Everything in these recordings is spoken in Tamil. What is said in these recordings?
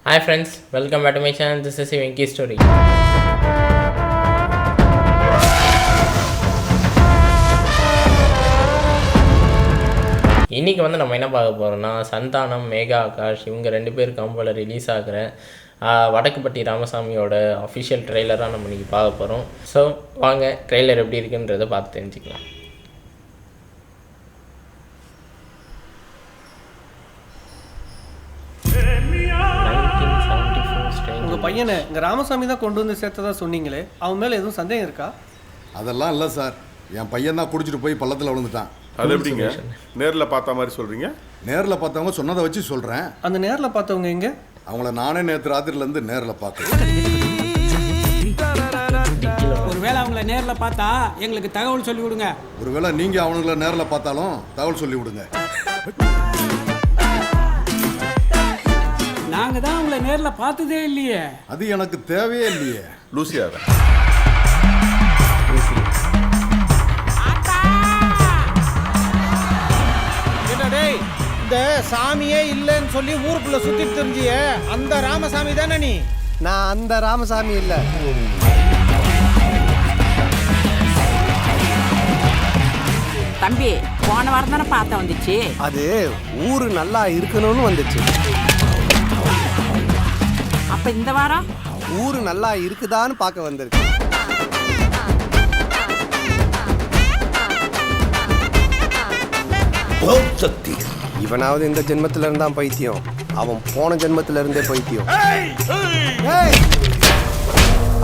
Hi friends, welcome back to my channel. This is Venky Story. இன்றைக்கி நம்ம என்ன பார்க்க போகிறோம்னா சந்தானம், மேகா ஆகாஷ் இவங்க 2 பேர் காம்போவில் ரிலீஸ் ஆகிற வடக்குப்பட்டி ராமசாமியோட அஃபிஷியல் ட்ரெய்லராக நம்ம இன்றைக்கி பார்க்க போகிறோம். ஸோ வாங்க ட்ரெய்லர் எப்படி இருக்குன்றதை பார்த்து தெரிஞ்சுக்கலாம். உங்கள் பையனை இங்கே ராமசாமி தான் கொண்டு வந்து சேர்த்ததா சொன்னீங்களே, அவன் மேலே எதுவும் சந்தேகம் இருக்கா? அதெல்லாம் இல்லை சார், என் பையன் தான் குடிச்சிட்டு போய் பள்ளத்தில் விழுந்துட்டான். அது எப்படிங்க நேரில் பார்த்த மாதிரி சொல்கிறீங்க? நேரில் பார்த்தவங்க சொன்னதை வச்சு சொல்கிறேன். அந்த நேரில் பார்த்தவங்க எங்கே? அவங்கள நானே நேற்று ராத்திரிலேருந்து நேரில் பார்க்குறேன். ஒருவேளை அவங்கள நேரில் பார்த்தா எங்களுக்கு தகவல் சொல்லி விடுங்க. ஒருவேளை நீங்கள் அவனுங்களை நேரில் பார்த்தாலும் தகவல் சொல்லி விடுங்க. நாங்கள் தான் அவங்கள நேரில் பார்த்ததே இல்லையே. அது எனக்கு தேவையே இல்லையே. லூசியாவை இந்த சாமியே இல்லைன்னு சொல்லி ஊருக்குள்ள சுத்திட்டு தெரிஞ்சிய அந்த ராமசாமி தானே நீ? நான் அந்த ராமசாமி இல்ல. தம்பி, போன வாரம் தானே பார்த்த வந்துச்சு. அது ஊரு நல்லா இருக்கணும்னு வந்துச்சு. அப்ப இந்த வாரம் ஊரு நல்லா இருக்குதான்னு பார்க்க வந்திருக்கு. இவனாவது இந்த ஜென்மத்துல இருந்தான் பைத்தியம், அவன் போன ஜென்மத்துல இருந்தே பைத்தியம்.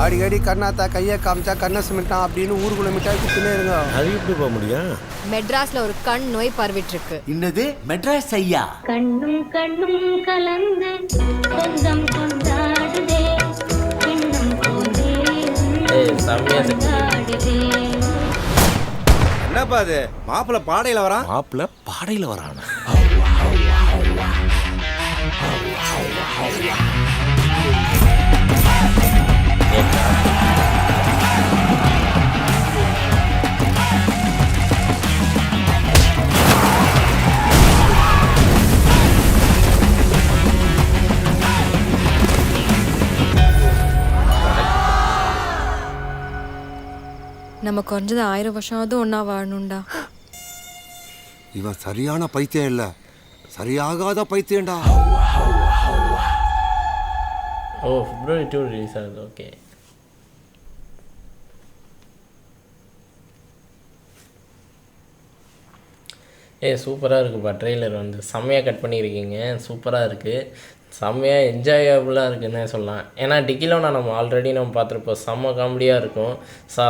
அடிக்கடி கண்ணாத்தா கையை காமிச்சா கண்ணை சிமிட்டான் அப்படின்னு ஊருக்குள்ள மிட்டாய் குத்துனே இருங்க. அது எப்படி போக முடியும்? மெட்ராஸ்ல ஒரு கண் நோய் பரவிட்டு இருக்கு. என்னது மெட்ராஸ் ஐயா? கண்ணும் கண்ணும் கலந்து கொஞ்சம் கொண்டாடுதே, இன்னும் போதே கொண்டாடுதே. என்னப்பா அது? மாப்பிள்ள பாடையில வரான். மாப்பிள்ள பாடையில வரானா? நம்ம குறைஞ்சது 1000 வருஷமாவது ஒன்னா வாழணும்டா. இவன் சரியான பைத்தியம் இல்ல, சரியாகாத பைத்தியம்டா. ஓ, February 2 ரிலீஸ் ஆகுது. ஓகே, சூப்பராக இருக்குப்பா. ட்ரெய்லர் செம்மையாக கட் பண்ணியிருக்கீங்க. சூப்பராக இருக்குது, செம்மையாக என்ஜாயபுளாக இருக்குன்னு சொல்லலாம். ஏன்னா டிக்கிலோனா நம்ம ஆல்ரெடி பார்த்துருப்போம், செம்ம காமெடியாக இருக்கும். ஸோ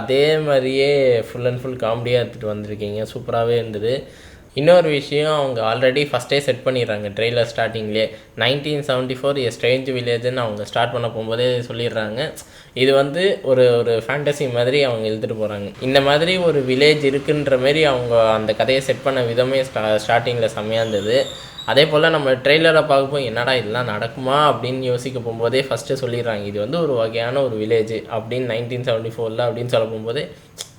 அதே மாதிரியே ஃபுல் அண்ட் ஃபுல் காமெடியாக எடுத்துகிட்டு வந்திருக்கீங்க. சூப்பராகவே இருந்தது. இன்னொரு விஷயம், அவங்க ஆல்ரெடி ஃபஸ்ட்டே செட் பண்ணிடுறாங்க ட்ரெய்லர் ஸ்டார்டிங்லேயே. 1974 எ ஸ்ட்ரேஞ்ச் வில்லேஜ்னு அவங்க ஸ்டார்ட் பண்ண போகும்போதே சொல்லிடுறாங்க. இது ஒரு ஃபேண்டசி மாதிரி அவங்க எழுதிட்டு போகிறாங்க. இந்த மாதிரி ஒரு வில்லேஜ் இருக்குன்ற மாரி அவங்க அந்த கதையை செட் பண்ண விதமே ஸ்டார்டிங்கில் செம்மையாக இருந்தது. அதே போல் நம்ம ட்ரெய்லரை பார்க்கப்போ என்னடா இதெல்லாம் நடக்குமா அப்படின்னு யோசிக்க போகும்போதே ஃபஸ்ட்டு சொல்லிடுறாங்க, இது ஒரு வகையான ஒரு வில்லேஜ் அப்படின்னு 1974 அப்படின்னு சொல்ல போகும்போதே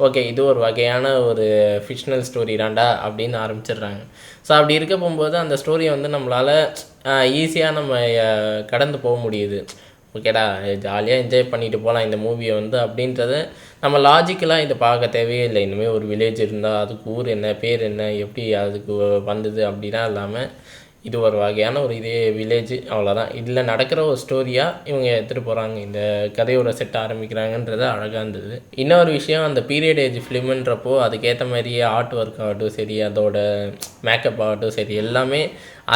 ஓகே, இது ஒரு வகையான ஒரு ஃபிக்ஷனல் ஸ்டோரி தான்டா அப்படின்னு ஆரம்பிச்சிடுறாங்க. ஸோ அப்படி இருக்க போகும்போது அந்த ஸ்டோரியை நம்மளால் ஈஸியாக நம்ம கடந்து போக முடியுது. ஓகேடா, ஜாலியாக என்ஜாய் பண்ணிட்டு போகலாம் இந்த மூவியை அப்படின்றத நம்ம லாஜிக்கலாக இதை பார்க்க தேவையே இல்லை. இனிமேல் ஒரு வில்லேஜ் இருந்தால் அதுக்கு ஊர் என்ன, பேர் என்ன, எப்படி அதுக்கு வந்தது அப்படிலாம் இல்லாமல் இது ஒரு வகையான ஒரு இதே வில்லேஜ், அவ்வளோதான். இதில் நடக்கிற ஒரு ஸ்டோரியாக இவங்க எடுத்துகிட்டு போகிறாங்க, இந்த கதையோட செட் ஆரம்பிக்கிறாங்கன்றது அழகாக இருந்தது. இன்னொரு விஷயம், அந்த பீரியட் ஏஜ் ஃபிலிமுன்றப்போ அதுக்கேற்ற மாதிரியே ஆர்ட் ஒர்க் ஆகட்டும் சரி, அதோட மேக்கப் ஆகட்டும் சரி, எல்லாமே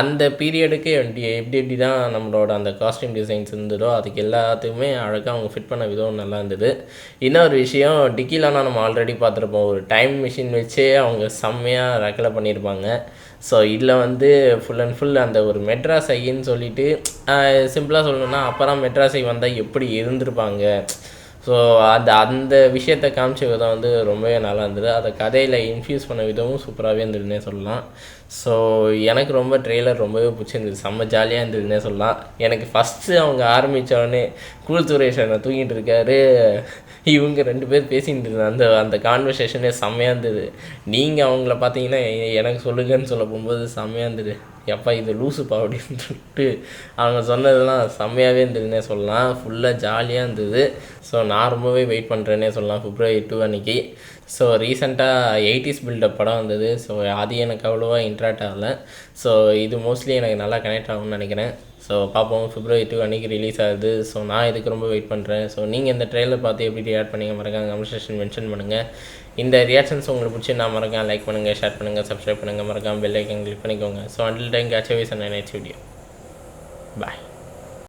அந்த பீரியடுக்கு எப்படி தான் நம்மளோட அந்த காஸ்டியூம் டிசைன்ஸ் இருந்ததோ அதுக்கு எல்லாத்துக்குமே அழகாக அவங்க ஃபிட் பண்ண விதம் நல்லா இருந்தது. இன்னொரு விஷயம், டிக்கிலானா நம்ம ஆல்ரெடி பார்த்துருப்போம், ஒரு டைம் மிஷின் வச்சே அவங்க செம்மையாக ரெக்கலை பண்ணியிருப்பாங்க. ஸோ இதில் ஃபுல் அண்ட் ஃபுல் அந்த ஒரு மெட்ராஸ் ஐன்னு சொல்லிட்டு சிம்பிளாக சொல்லணுன்னா அப்புறம் மெட்ராஸ் ஐ வந்தால் எப்படி இருந்திருப்பாங்க. ஸோ அந்த விஷயத்தை காமிச்ச விதம் ரொம்பவே நல்லா இருந்தது. அதை கதையில் இன்ஃப்யூஸ் பண்ண விதமும் சூப்பராகவே இருந்ததுன்னே சொல்லலாம். ஸோ எனக்கு ட்ரெய்லர் ரொம்பவே பிடிச்சிருந்தது, செம்ம ஜாலியாக இருந்ததுன்னே சொல்லலாம். எனக்கு ஃபஸ்ட்டு அவங்க ஆரம்பித்தோடனே கூல் சுரேஷனை தூங்கிட்டு இருக்காரு, இவங்க 2 பேர் பேசிகிட்டு இருந்தாங்க. அந்த கான்வர்சேஷனே செம்மையாக இருந்தது. நீங்கள் அவங்கள பார்த்தீங்கன்னா எனக்கு சொல்லுங்கன்னு சொல்ல போகும்போது செம்மையாக இருந்தது. எப்போ இது லூசுப்பா அப்படின்னு சொல்லிட்டு அவங்க சொன்னதெல்லாம் செம்மையாகவே இருந்ததுன்னே சொல்லலாம். ஃபுல்லாக ஜாலியாக இருந்தது. ஸோ நான் ரொம்பவே வெயிட் பண்ணுறேன்னே சொல்லலாம் February 2 அன்றைக்கி. ஸோ ரீசெண்டாக 80s பில்டப் படம் வந்தது. ஸோ அது எனக்கு அவ்வளோவா இன்ட்ராக்ட் ஆகலை. ஸோ இது மோஸ்ட்லி எனக்கு நல்லா கனெக்ட் ஆகும்னு நினைக்கிறேன். ஸோ பார்ப்போம் February 2 அன்றைக்கி ரிலீஸ் ஆகுது. ஸோ நான் இதுக்கு ரொம்ப வெயிட் பண்ணுறேன். ஸோ நீங்கள் இந்த ட்ரெயிலர் பார்த்து எப்படி ரியாக்ட் பண்ணிங்க மறக்காம கமெண்ட் செக்ஷன் மென்ஷன் பண்ணுங்கள். இந்த ரியாக்ஷன்ஸ் உங்களுக்கு பிடிச்சி நான் மறக்காம லைக் பண்ணுங்கள், ஷேர் பண்ணுங்கள், சப்ஸ்கிரைப் பண்ணுங்கள், மறக்காம பெல் ஐக்கன் கிளிக் பண்ணிக்கோங்க. So until time catch always and next video. Bye.